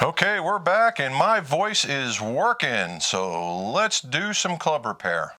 Okay, we're back and my voice is working, so let's do some club repair.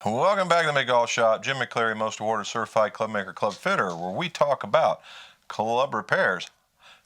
Welcome back to the McGall Shop. Jim McCleary, most awarded certified club maker, club fitter, where we talk about club repairs,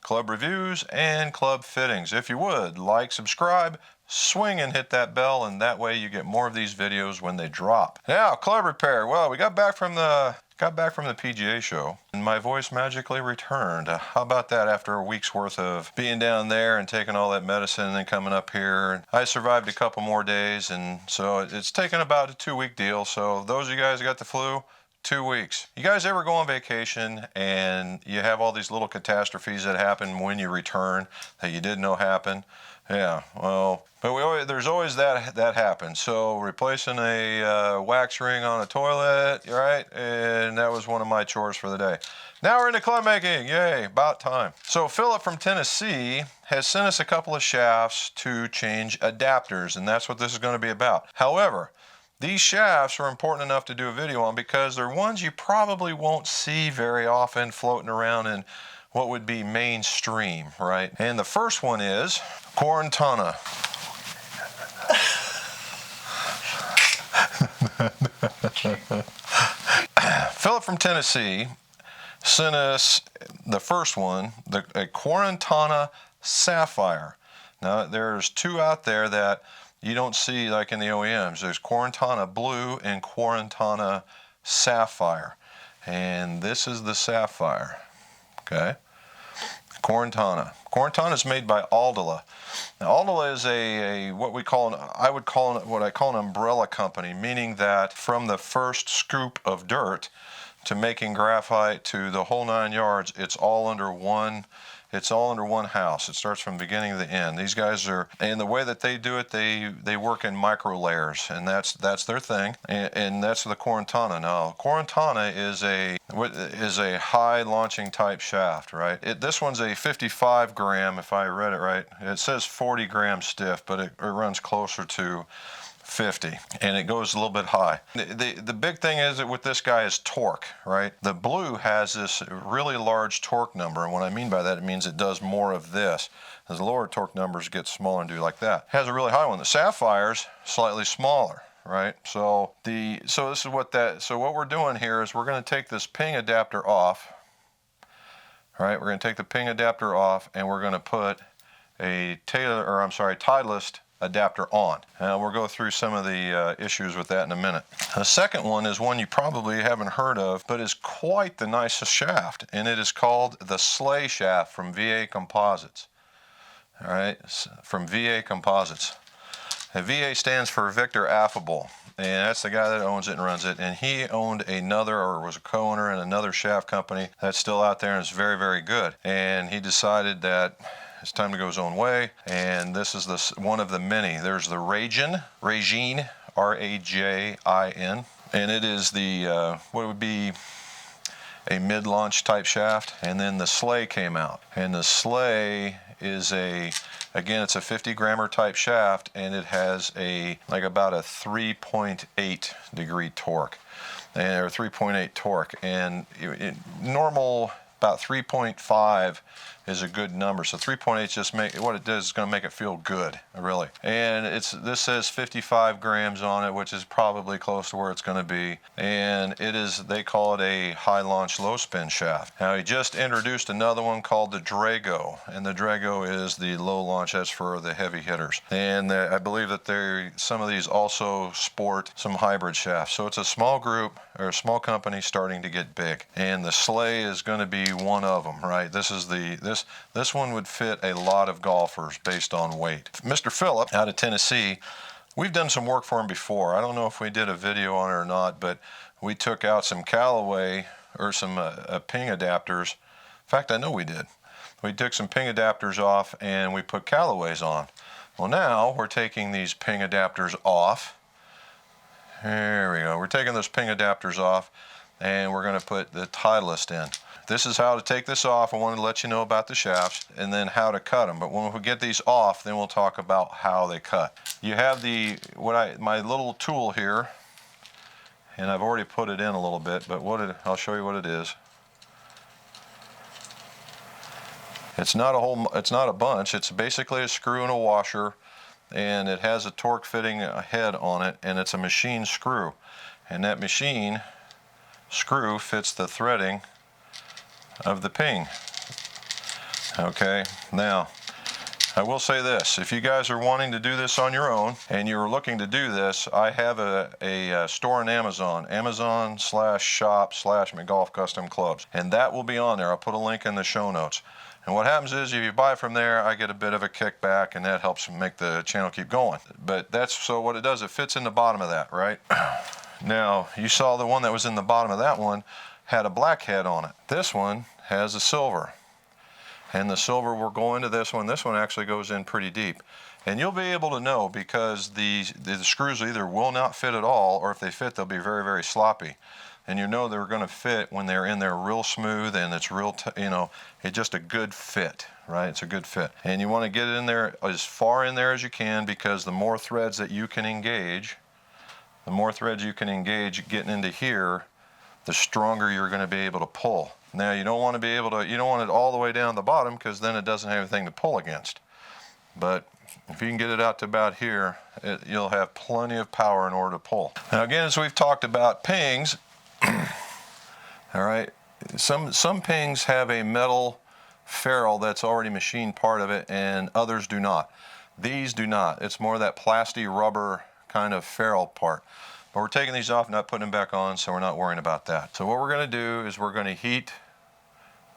club reviews, and club fittings. If you would, like, subscribe, swing and hit that bell, and that way you get more of these videos when they drop. Now, club repair. Well, we got back from the PGA show, and my voice magically returned. How about that after a week's worth of being down there and taking all that medicine and then coming up here? I survived a couple more days, and so it's taken about a 2-week deal. So those of you guys who got the flu, 2 weeks. You guys ever go on vacation and you have all these little catastrophes that happen when you return that you didn't know happened? Yeah, well, but there's always that happens. So replacing a wax ring on a toilet, right? And that was one of my chores for the day. Now we're into club making. Yay, about time. So Phillip from Tennessee has sent us a couple of shafts to change adapters, and that's what this is going to be about. However, these shafts are important enough to do a video on because they're ones you probably won't see very often floating around in what would be mainstream, right? And the first one is Kortana. Phillip from Tennessee sent us the first one, a Kortana Sapphire. Now there's two out there that you don't see like in the OEMs. There's Kortana Blue and Kortana Sapphire. And this is the Sapphire. Okay. Kortana. Kortana is made by ALDILA. Now, ALDILA is what I call an umbrella company, meaning that from the first scoop of dirt to making graphite to the whole 9 yards, it's all under one house. It starts from the beginning to the end. These guys are, and the way that they do it, they work in micro layers, and that's their thing, and that's the Kortana. Now, Kortana is a high launching type shaft, right? This one's a 55 gram, if I read it right. It says 40 gram stiff, but it runs closer to 50, and it goes a little bit high. The big thing is that with this guy is torque, right? The blue has this really large torque number, and what I mean by that, it means it does more of this. As the lower torque numbers get smaller and do like that. It has a really high one. The Sapphire's slightly smaller, right? So what we're doing here is we're going to take this ping adapter off. All right, we're going to take the ping adapter off, and we're going to put a Titleist adapter on. And we'll go through some of the issues with that in a minute. The second one is one you probably haven't heard of, but is quite the nicest shaft, and it is called the Sleigh shaft from VA Composites. All right, from VA Composites. And VA stands for Victor Affable, and that's the guy that owns it and runs it, and he owned was a co-owner in another shaft company that's still out there and is very, very good. And he decided that it's time to go his own way, and this is one of the many. There's the Rajin, R-A-J-I-N, and it is the what would be a mid-launch type shaft. And then the Sleigh came out, and the Sleigh is again, it's a 50 grammer type shaft, and it has about a 3.8 degree torque, or 3.8 torque, and normal about 3.5 is a good number. So 3.8 just what it does is going to make it feel good, really. And this says 55 grams on it, which is probably close to where it's going to be. And they call it a high launch low spin shaft. Now he just introduced another one called the Drago, and the Drago is the low launch. That's for the heavy hitters. And I believe that some of these also sport some hybrid shafts. So it's a small group or a small company starting to get big. And the Sleigh is going to be one of them, right? This one would fit a lot of golfers based on weight. Mr. Phillip out of Tennessee, we've done some work for him before. I don't know if we did a video on it or not, but we took out some Callaway or some ping adapters. In fact, I know we did. We took some ping adapters off and we put Callaways on. Well, now we're taking these ping adapters off. There we go. We're taking those ping adapters off, and we're going to put the Titleist in. This is how to take this off. I wanted to let you know about the shafts and then how to cut them. But when we get these off, then we'll talk about how they cut. You have my little tool here and I've already put it in a little bit, but I'll show you what it is. It's not a bunch, it's basically a screw and a washer, and it has a torque fitting head on it, and it's a machine screw. And that machine screw fits the threading of the ping. Okay, now I will say this, if you guys are wanting to do this on your own and you're looking to do this, I have a store on Amazon/shop/McGolf Custom Clubs, and that will be on there. I'll put a link in the show notes. And what happens is if you buy from there, I get a bit of a kickback, and that helps make the channel keep going. But so what it does, it fits in the bottom of that, right? Now, you saw the one that was in the bottom of that one had a black head on it. This one has a silver. And the silver will go into this one. This one actually goes in pretty deep. And you'll be able to know because the screws either will not fit at all, or if they fit, they'll be very, very sloppy. And you know they're going to fit when they're in there real smooth and it's real, it's just a good fit, right? It's a good fit. And you want to get it in there as far in there as you can, because the more threads that you can engage, getting into here, the stronger you're going to be able to pull. Now you don't want it all the way down the bottom, because then it doesn't have anything to pull against. But if you can get it out to about here, you'll have plenty of power in order to pull. Now again, as we've talked about pings, all right, some pings have a metal ferrule that's already machined part of it, and others do not. These do not. It's more that plastic rubber kind of ferrule part. But we're taking these off and not putting them back on, so we're not worrying about that. So what we're going to do is we're going to heat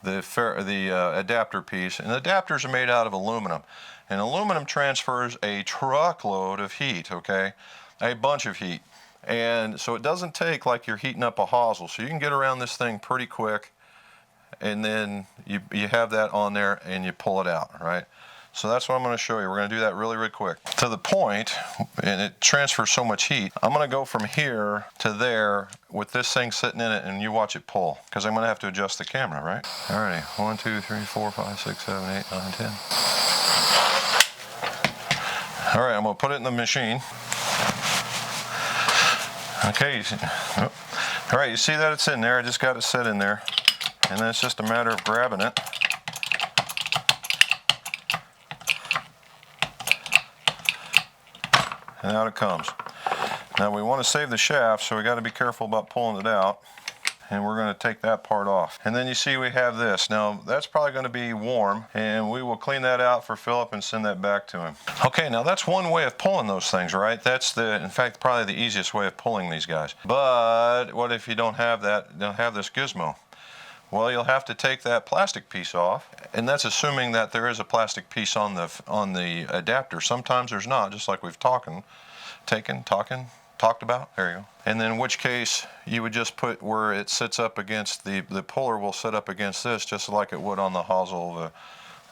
the adapter piece, and the adapters are made out of aluminum. And aluminum transfers a truckload of heat, okay? A bunch of heat. And so it doesn't take like you're heating up a hosel. So you can get around this thing pretty quick, and then you have that on there and you pull it out, right? So that's what I'm going to show you. We're going to do that really, really quick. To the point, and it transfers so much heat, I'm going to go from here to there with this thing sitting in it, and you watch it pull, because I'm going to have to adjust the camera, right? Alrighty, 1, 2, 3, 4, 5, 6, 7, 8, 9, 10. Alright, I'm going to put it in the machine. Okay, alright, you see that it's in there. I just got it set in there, and then it's just a matter of grabbing it. And out it comes. Now we want to save the shaft, so we got to be careful about pulling it out. And we're going to take that part off. And then you see we have this. Now that's probably going to be warm, and we will clean that out for Phillip and send that back to him. Okay, now that's one way of pulling those things, right? That's in fact, probably the easiest way of pulling these guys. But what if you don't have that, don't have this gizmo? Well, you'll have to take that plastic piece off, and that's assuming that there is a plastic piece on the adapter. Sometimes there's not, just like we've talked about. There you go. And then in which case you would just put where it sits up against the puller will sit up against this, just like it would on the hosel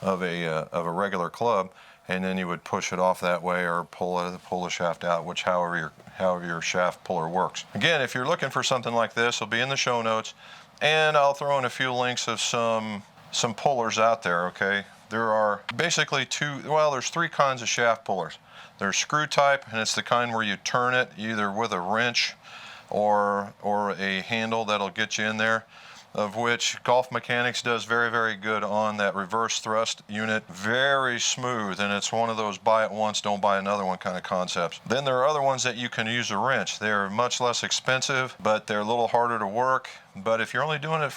of a regular club, and then you would push it off that way, or pull the shaft out, which however your shaft puller works. Again, if you're looking for something like this, it'll be in the show notes. And I'll throw in a few links of some pullers out there, okay? There are basically there's three kinds of shaft pullers. There's screw type, and it's the kind where you turn it either with a wrench or a handle that'll get you in there, of which Golf Mechanics does very, very good on that reverse thrust unit. Very smooth, and it's one of those buy it once, don't buy another one kind of concepts. Then there are other ones that you can use a wrench. They're much less expensive, but they're a little harder to work. But if you're only doing it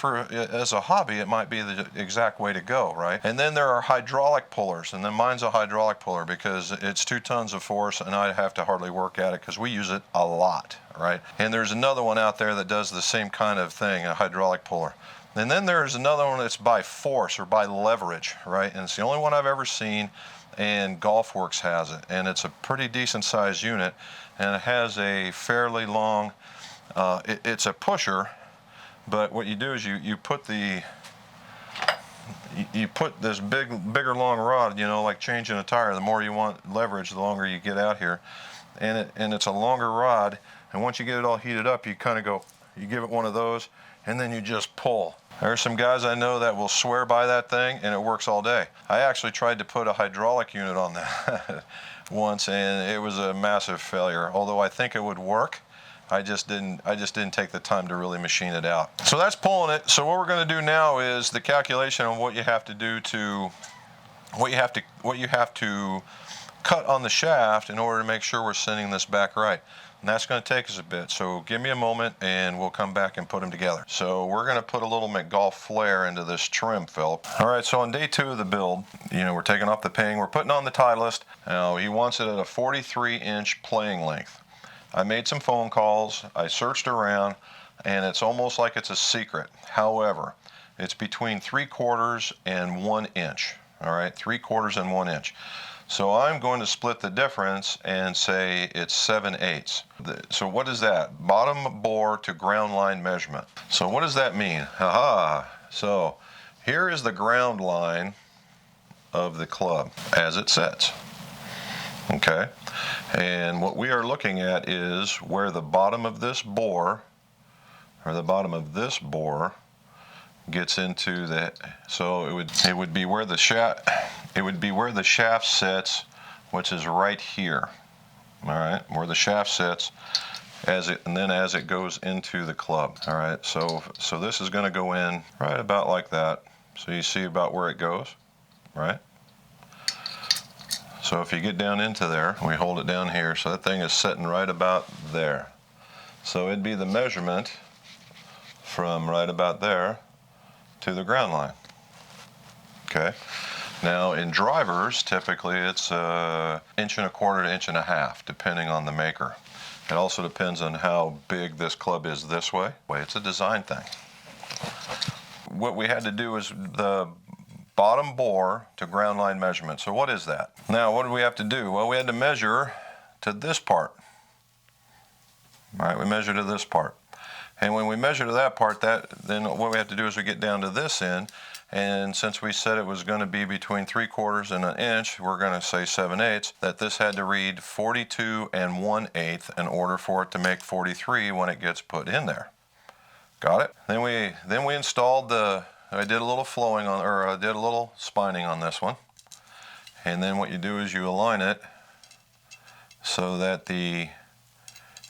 as a hobby, it might be the exact way to go, right? And then there are hydraulic pullers, and then mine's a hydraulic puller because it's 2 tons of force, and I have to hardly work at it because we use it a lot, right? And there's another one out there that does the same kind of thing, a hydraulic puller. And then there's another one that's by force or by leverage, right? And it's the only one I've ever seen, and GolfWorks has it, and it's a pretty decent sized unit, and it has a fairly long, it's a pusher. But what you do is you put this bigger long rod, like changing a tire. The more you want leverage, the longer you get out here, and it's a longer rod. And once you get it all heated up, you kind of you give it one of those, and then you just pull. There's some guys I know that will swear by that thing, and it works all day. I actually tried to put a hydraulic unit on that once, and it was a massive failure. Although I think it would work, I just didn't take the time to really machine it out. So that's pulling it. So what we're going to do now is the calculation on what you have to do to what you have to cut on the shaft in order to make sure we're sending this back right. And that's going to take us a bit. So give me a moment and we'll come back and put them together. So we're going to put a little McGolf flare into this trim, Phillip. All right, so on day 2 of the build, we're taking off the ping, we're putting on the Titleist. Now he wants it at a 43-inch playing length. I made some phone calls, I searched around, and it's almost like it's a secret. However, it's between 3/4 and 1 inch. All right, 3/4 and 1 inch. So I'm going to split the difference and say it's 7/8. So what is that? Bottom bore to ground line measurement. So what does that mean? Haha. So here is the ground line of the club as it sits. Okay. And what we are looking at is where the bottom of this bore, gets into the, so it would be where the shaft sits, which is right here. All right, where the shaft sits and then as it goes into the club. All right, so this is going to go in right about like that. So you see about where it goes, right? So if you get down into there, we hold it down here, so that thing is sitting right about there. So it'd be the measurement from right about there to the ground line. Okay. Now in drivers, typically it's 1.25 inches to 1.5 inches, depending on the maker. It also depends on how big this club is this way. It's a design thing. What we had to do is the bottom bore to ground line measurement. So what is that? Now what do we have to do? Well, we had to measure to this part. All right, we measure to this part. And when we measure to that part, then what we have to do is we get down to this end, and since we said it was going to be between 3/4 and 1 inch, we're going to say 7/8, that this had to read 42 and 1/8 in order for it to make 43 when it gets put in there. Got it? Then we installed I did a little flowing on, or I did a little spining on this one. And then what you do is you align it so that the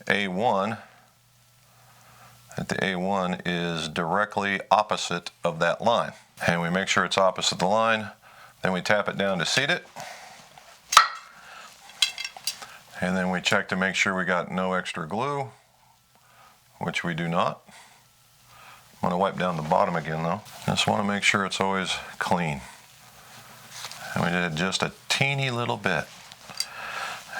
A1 is directly opposite of that line. And we make sure it's opposite the line. Then we tap it down to seat it. And then we check to make sure we got no extra glue, which we do not. I'm going to wipe down the bottom again though. Just want to make sure it's always clean. And we did just a teeny little bit.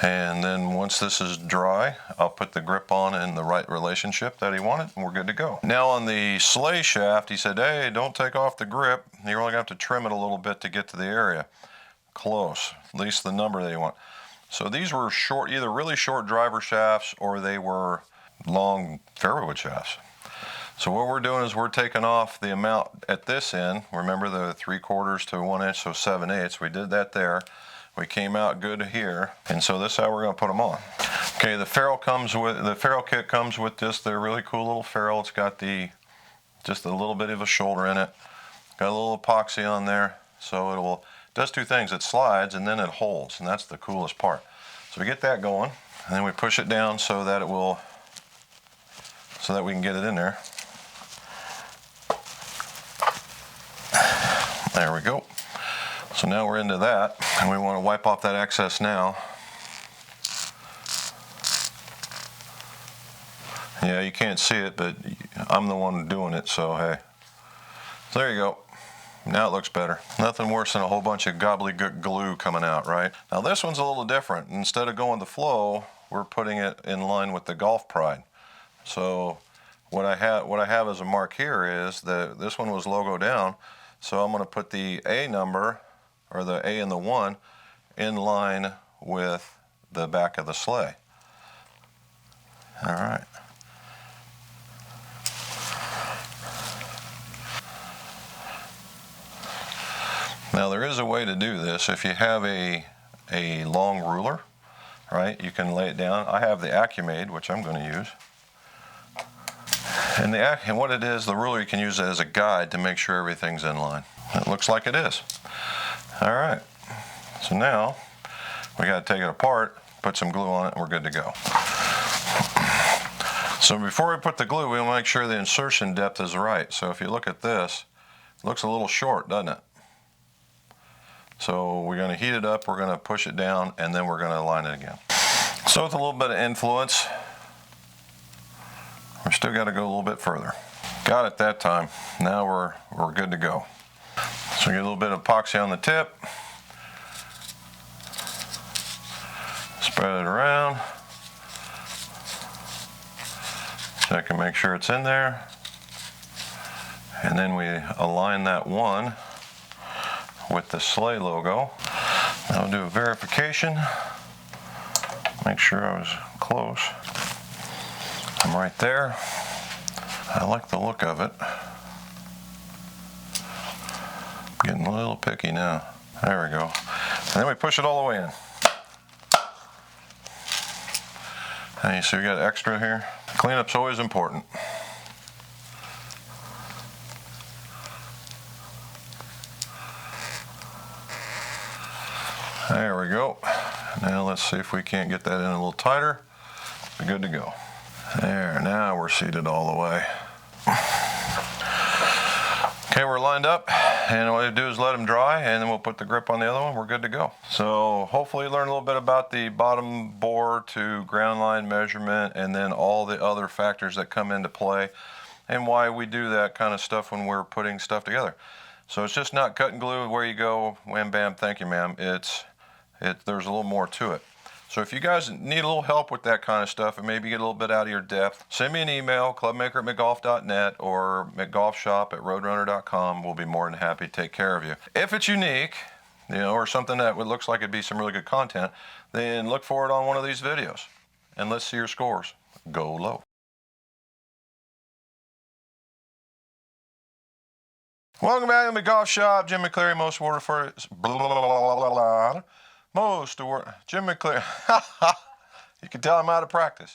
And then once this is dry, I'll put the grip on in the right relationship that he wanted, and we're good to go. Now on the sleigh shaft, he said, hey, don't take off the grip. You're only going to have to trim it a little bit to get to the area. Close, at least the number that you want. So these were short, either really short driver shafts or they were long fairway shafts. So what we're doing is we're taking off the amount at this end. Remember the 3/4 to 1 inch, so 7/8. We did that there. We came out good here, and so this is how we're going to put them on. Okay, the ferrule kit comes with this. They're really cool little ferrule. It's got just a little bit of a shoulder in it. Got a little epoxy on there, so it does two things. It slides and then it holds, and that's the coolest part. So we get that going, and then we push it down so that we can get it in there. There we go. So now we're into that, and we want to wipe off that excess now. Yeah, you can't see it, but I'm the one doing it, so hey. So there you go. Now it looks better. Nothing worse than a whole bunch of gobbledygook glue coming out, right? Now this one's a little different. Instead of going to flow, we're putting it in line with the Golf Pride. So what I have as a mark here is that this one was logo down, so I'm going to put the A number, or the A and the 1, in line with the back of the sleigh. All right. Now there is a way to do this. If you have a long ruler, right, you can lay it down. I have the AccuMade, which I'm going to use. And what it is, the ruler, you can use it as a guide to make sure everything's in line. It looks like it is. All right. So now we got to take it apart, put some glue on it, and we're good to go. So before we put the glue, we want to make sure the insertion depth is right. So if you look at this, it looks a little short, doesn't it? So we're going to heat it up, we're going to push it down, and then we're going to align it again. So with a little bit of influence, we still got to go a little bit further. Got it that time. Now we're good to go. So we get a little bit of epoxy on the tip. Spread it around. Check and make sure it's in there. And then we align that one with the sleigh logo. Now I'll do a verification. Make sure I was close. I'm right there. I like the look of it. Getting a little picky now. There we go. And then we push it all the way in. And you see we got extra here. Cleanup's always important. There we go. Now let's see if we can't get that in a little tighter. We're good to go. There, now we're seated all the way. Okay, we're lined up, and what we do is let them dry, and then we'll put the grip on the other one. We're good to go. So hopefully you learned a little bit about the bottom bore to ground line measurement, and then all the other factors that come into play, and why we do that kind of stuff when we're putting stuff together. So it's just not cut and glue where you go, wham bam, thank you ma'am. There's a little more to it. So if you guys need a little help with that kind of stuff and maybe get a little bit out of your depth, send me an email, clubmaker@mcgolf.net or mcgolfshop@roadrunner.com. We'll be more than happy to take care of you. If it's unique, or something that looks like it'd be some really good content, then look for it on one of these videos. And let's see your scores. Go low. Welcome back to the Golf Shop. Jim McCleary, most awarded for Jim McCleary. You can tell I'm out of practice.